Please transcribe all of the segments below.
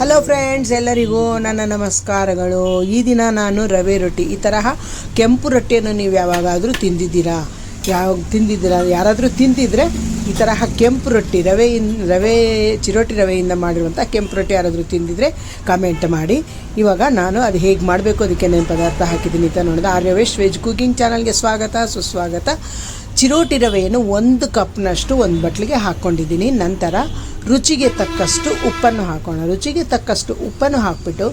Hello friends, ಎಲ್ಲರಿಗೂ ನನ್ನ ನಮಸ್ಕಾರಗಳು. ಈ ದಿನ ನಾನು ರವೆ ರೊಟ್ಟಿ, ಈ ತರಹ ಕೆಂಪು ರೊಟ್ಟಿಯನ್ನು ನೀವು ಯಾವಾಗಾದರೂ ತಿಂದಿದ್ದೀರಾ? ಯಾರಾದರೂ ತಿಂದಿದ್ರೆ ಈ ತರಹ ಕೆಂಪು ರೊಟ್ಟಿ, ರವೆ ಚಿರೋಟಿ ರವೆಯಿಂದ ಮಾಡಿರುವಂಥ ಕೆಂಪು ರೊಟ್ಟಿ ಯಾರಾದರೂ ತಿಂದಿದ್ರೆ ಕಮೆಂಟ್ ಮಾಡಿ. ಇವಾಗ ನಾನು ಅದು ಹೇಗೆ ಮಾಡಬೇಕು, ಅದಕ್ಕೆ ನಾನು ಪದಾರ್ಥ ಹಾಕಿದ್ದೀನಿ ಅಂತ ನೋಡಿದೆ. ಆರ್ಯವೇಶ್ ವೆಜ್ ಕುಕಿಂಗ್ ಚಾನಲ್ಗೆ ಸ್ವಾಗತ, ಸುಸ್ವಾಗತ. ಚಿರೋಟಿ ರವೆಯನ್ನು 1 ಕಪ್ನಷ್ಟು ಒಂದು ಬಟ್ಲಿಗೆ ಹಾಕ್ಕೊಂಡಿದ್ದೀನಿ. ನಂತರ ರುಚಿಗೆ ತಕ್ಕಷ್ಟು ಉಪ್ಪನ್ನು ಹಾಕೋಣ. ರುಚಿಗೆ ತಕ್ಕಷ್ಟು ಉಪ್ಪನ್ನು ಹಾಕಿಬಿಟ್ಟು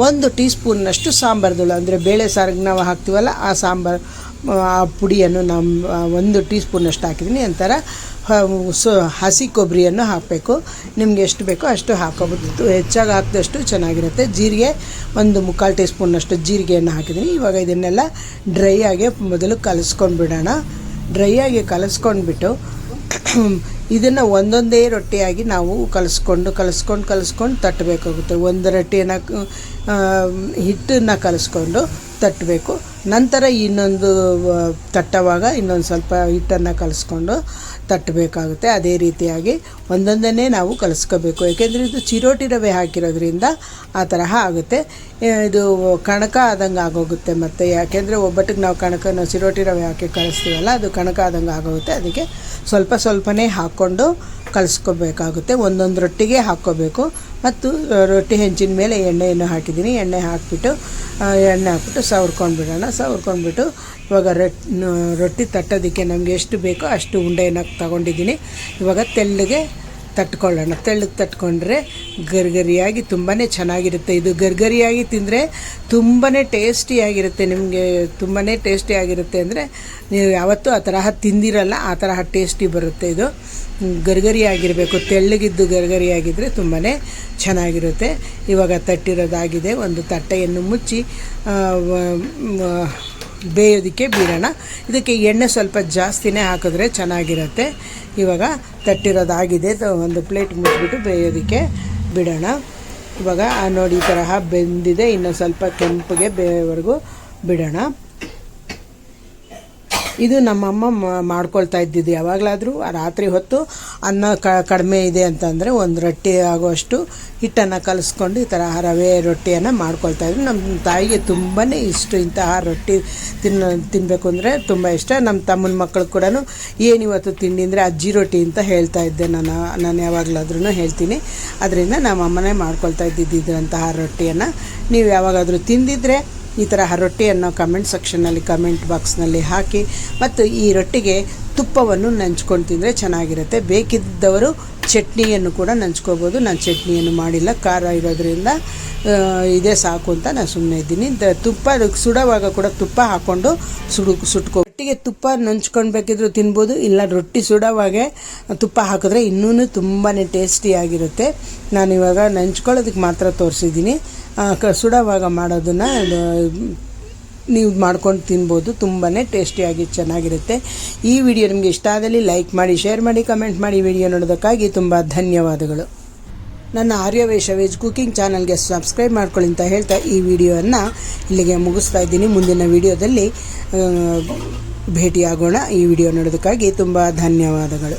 1 ಟೀ ಸ್ಪೂನ್ನಷ್ಟು ಸಾಂಬಾರ್ದಳು, ಅಂದರೆ ಬೇಳೆ ಸಾರಿಗೆ ನಾವು ಹಾಕ್ತೀವಲ್ಲ ಆ ಸಾಂಬಾರು ಆ ಪುಡಿಯನ್ನು ನಾವು 1 ಟೀ ಸ್ಪೂನ್ನಷ್ಟು ಹಾಕಿದ್ದೀನಿ. ನಂತರ ಹಸಿ ಕೊಬ್ಬರಿಯನ್ನು ಹಾಕಬೇಕು. ನಿಮ್ಗೆ ಎಷ್ಟು ಬೇಕೋ ಅಷ್ಟು ಹಾಕೋಬೋದು, ಹೆಚ್ಚಾಗಿ ಹಾಕಿದಷ್ಟು ಚೆನ್ನಾಗಿರುತ್ತೆ. ಜೀರಿಗೆ 1/4 ಟೀ ಸ್ಪೂನ್ನಷ್ಟು ಜೀರಿಗೆಯನ್ನು ಹಾಕಿದ್ದೀನಿ. ಇವಾಗ ಇದನ್ನೆಲ್ಲ ಡ್ರೈ ಆಗಿ ಮೊದಲು ಕಲಿಸ್ಕೊಂಡ್ಬಿಡೋಣ. ಡ್ರೈ ಆಗಿ ಕಲಿಸ್ಕೊಂಡ್ಬಿಟ್ಟು ಇದನ್ನು ಒಂದೊಂದೇ ರೊಟ್ಟಿಯಾಗಿ ನಾವು ಕಲಿಸ್ಕೊಂಡು ತಟ್ಟಬೇಕಾಗುತ್ತೆ. ಒಂದು ರೊಟ್ಟಿಯನ್ನು ಹಿಟ್ಟನ್ನು ಕಲಿಸ್ಕೊಂಡು ತಟ್ಟಬೇಕು. ನಂತರ ಇನ್ನೊಂದು ತಟ್ಟುವಾಗ ಇನ್ನೊಂದು ಸ್ವಲ್ಪ ಹಿಟ್ಟನ್ನು ಕಲಿಸ್ಕೊಂಡು ತಟ್ಟಬೇಕಾಗುತ್ತೆ. ಅದೇ ರೀತಿಯಾಗಿ ಒಂದೊಂದನ್ನೇ ನಾವು ಕಲಿಸ್ಕೋಬೇಕು. ಏಕೆಂದರೆ ಇದು ಚಿರೋಟಿ ರವೆ ಹಾಕಿರೋದ್ರಿಂದ ಆ ತರಹ ಆಗುತ್ತೆ. ಇದು ಕಣಕ ಆದಂಗೆ ಆಗೋಗುತ್ತೆ. ಮತ್ತು ಯಾಕೆಂದರೆ ಒಬ್ಬಟ್ಟಿಗೆ ನಾವು ಚಿರೋಟಿ ರವೆ ಹಾಕಿ ಕಲಿಸ್ತೀವಲ್ಲ, ಅದು ಕಣಕ ಆದಂಗೆ ಆಗೋಗುತ್ತೆ. ಅದಕ್ಕೆ ಸ್ವಲ್ಪನೇ ಹಾಕ್ಕೊಂಡು ಕಲಿಸ್ಕೋಬೇಕಾಗುತ್ತೆ. ಒಂದೊಂದು ರೊಟ್ಟಿಗೆ ಹಾಕ್ಕೋಬೇಕು. ಮತ್ತು ರೊಟ್ಟಿ ಹೆಂಚಿನ ಮೇಲೆ ಎಣ್ಣೆಯನ್ನು ಹಾಕಿದ್ದೀನಿ. ಎಣ್ಣೆ ಹಾಕಿಬಿಟ್ಟು ಸವರ್ಕೊಂಡ್ಬಿಟ್ಟು ಇವಾಗ ರೊಟ್ಟಿ ತಟ್ಟೋದಕ್ಕೆ ನಮಗೆ ಎಷ್ಟು ಬೇಕೋ ಅಷ್ಟು ಉಂಡೆಯನ್ನು ತಗೊಂಡಿದ್ದೀನಿ. ಇವಾಗ ತೆಳ್ಳಗೆ ತಟ್ಕೊಂಡ್ರೆ ಗರಿಗರಿಯಾಗಿ ತುಂಬಾ ಚೆನ್ನಾಗಿರುತ್ತೆ. ಇದು ಗರಿಗರಿಯಾಗಿ ತಿಂದರೆ ತುಂಬಾ ಟೇಸ್ಟಿಯಾಗಿರುತ್ತೆ. ನಿಮಗೆ ತುಂಬಾ ಟೇಸ್ಟಿಯಾಗಿರುತ್ತೆ. ಅಂದರೆ ನೀವು ಯಾವತ್ತೂ ಆ ತರಹ ತಿಂದಿರಲ್ಲ, ಆ ತರಹ ಟೇಸ್ಟಿ ಬರುತ್ತೆ. ಇದು ಗರಿಗರಿಯಾಗಿರಬೇಕು, ತೆಳ್ಳಗಿದ್ದು ಗರಿಗರಿಯಾಗಿದ್ದರೆ ತುಂಬಾ ಚೆನ್ನಾಗಿರುತ್ತೆ. ಇವಾಗ ತಟ್ಟಿರೋದಾಗಿದೆ. ಒಂದು ತಟ್ಟೆಯನ್ನು ಮುಚ್ಚಿ ಬೇಯೋದಕ್ಕೆ ಬಿಡೋಣ. ಇದಕ್ಕೆ ಎಣ್ಣೆ ಸ್ವಲ್ಪ ಜಾಸ್ತಿನೇ ಹಾಕಿದ್ರೆ ಚೆನ್ನಾಗಿರುತ್ತೆ. ಇವಾಗ ತಟ್ಟಿರೋದಾಗಿದೆ. ಒಂದು ಪ್ಲೇಟ್ ಮುಚ್ಚಿಬಿಟ್ಟು ಬೇಯೋದಕ್ಕೆ ಬಿಡೋಣ. ಇವಾಗ ನೋಡಿ, ಈ ತರಹ ಬೆಂದಿದೆ. ಇನ್ನೂ ಸ್ವಲ್ಪ ಕೆಂಪಗೆ ಬೇಯೋವರೆಗೂ ಬಿಡೋಣ. ಇದು ನಮ್ಮಮ್ಮ ಮಾಡ್ಕೊಳ್ತಾ ಇದ್ದಿದ್ದು. ಯಾವಾಗಲಾದರೂ ರಾತ್ರಿ ಹೊತ್ತು ಅನ್ನ ಕಡಿಮೆ ಇದೆ ಅಂತಂದರೆ ಒಂದು ರೊಟ್ಟಿ ಆಗುವಷ್ಟು ಹಿಟ್ಟನ್ನು ಕಲಿಸ್ಕೊಂಡು ಈ ತರಹ ರವೆ ರೊಟ್ಟಿಯನ್ನು ಮಾಡ್ಕೊಳ್ತಾಯಿದ್ರು. ನಮ್ಮ ತಾಯಿಗೆ ತುಂಬಾ ಇಷ್ಟ. ಇಂತಹ ರೊಟ್ಟಿ ತಿನ್ನಬೇಕು ಅಂದರೆ ತುಂಬ ಇಷ್ಟ. ನಮ್ಮ ತಮ್ಮನ ಮಕ್ಕಳು ಕೂಡ ಏನಿವತ್ತು ತಿಂಡಿ ಅಂದರೆ ಅಜ್ಜಿ ರೊಟ್ಟಿ ಅಂತ ಹೇಳ್ತಾ ಇದ್ದೆ. ನಾನು ಯಾವಾಗಲಾದ್ರೂ ಹೇಳ್ತೀನಿ. ಅದರಿಂದ ನಮ್ಮ ಅಮ್ಮನೇ ಮಾಡ್ಕೊಳ್ತಾ ಇದ್ದಿದ್ದಂತಹ ರೊಟ್ಟಿಯನ್ನು ನೀವು ಯಾವಾಗಾದರೂ ತಿಂದಿದ್ರೆ ಈ ತರಹ ರೊಟ್ಟಿಯನ್ನು ಕಮೆಂಟ್ ಬಾಕ್ಸ್ನಲ್ಲಿ ಹಾಕಿ. ಮತ್ತು ಈ ರೊಟ್ಟಿಗೆ ತುಪ್ಪವನ್ನು ನಂಚ್ಕೊಂಡು ತಿಂದರೆ ಚೆನ್ನಾಗಿರುತ್ತೆ. ಬೇಕಿದ್ದವರು ಚಟ್ನಿಯನ್ನು ಕೂಡ ನಂಚ್ಕೋಬೋದು. ನಾನು ಚಟ್ನಿಯನ್ನು ಮಾಡಿಲ್ಲ, ಖಾರ ಇರೋದ್ರಿಂದ ಇದೇ ಸಾಕು ಅಂತ ನಾನು ಸುಮ್ಮನೆ ಇದ್ದೀನಿ. ತುಪ್ಪ ಸುಡುವಾಗ ಕೂಡ ತುಪ್ಪ ಹಾಕ್ಕೊಂಡು ರೊಟ್ಟಿಗೆ ತುಪ್ಪ ನಂಚ್ಕೊಳ್ಬೇಕಿದ್ರು ತಿನ್ಬೋದು. ಇಲ್ಲ ರೊಟ್ಟಿ ಸುಡೋವಾಗೆ ತುಪ್ಪ ಹಾಕಿದ್ರೆ ಇನ್ನೂ ತುಂಬಾ ಟೇಸ್ಟಿಯಾಗಿರುತ್ತೆ. ನಾನಿವಾಗ ನಂಚ್ಕೊಳ್ಳೋದಕ್ಕೆ ಮಾತ್ರ ತೋರಿಸಿದ್ದೀನಿ. ಸುಡೋವಾಗ ಮಾಡೋದನ್ನು ನೀವು ಮಾಡ್ಕೊಂಡು ತಿನ್ಬೋದು. ತುಂಬಾ ಟೇಸ್ಟಿಯಾಗಿ ಚೆನ್ನಾಗಿರುತ್ತೆ. ಈ ವಿಡಿಯೋ ನಿಮಗೆ ಇಷ್ಟ ಆದಲ್ಲಿ ಲೈಕ್ ಮಾಡಿ, ಶೇರ್ ಮಾಡಿ, ಕಮೆಂಟ್ ಮಾಡಿ. ವಿಡಿಯೋ ನೋಡೋದಕ್ಕಾಗಿ ತುಂಬ ಧನ್ಯವಾದಗಳು. ನನ್ನ ಆರ್ಯವೇಶ ವೆಜ್ ಕುಕಿಂಗ್ ಚಾನಲ್ಗೆ ಸಬ್ಸ್ಕ್ರೈಬ್ ಮಾಡ್ಕೊಳ್ಳಿ ಅಂತ ಹೇಳ್ತಾ ಈ ವಿಡಿಯೋವನ್ನು ಇಲ್ಲಿಗೆ ಮುಗಿಸ್ತಾ ಇದ್ದೀನಿ. ಮುಂದಿನ ವಿಡಿಯೋದಲ್ಲಿ ಭೇಟಿಯಾಗೋಣ. ಈ ವಿಡಿಯೋ ನೋಡೋದಕ್ಕಾಗಿ ತುಂಬ ಧನ್ಯವಾದಗಳು.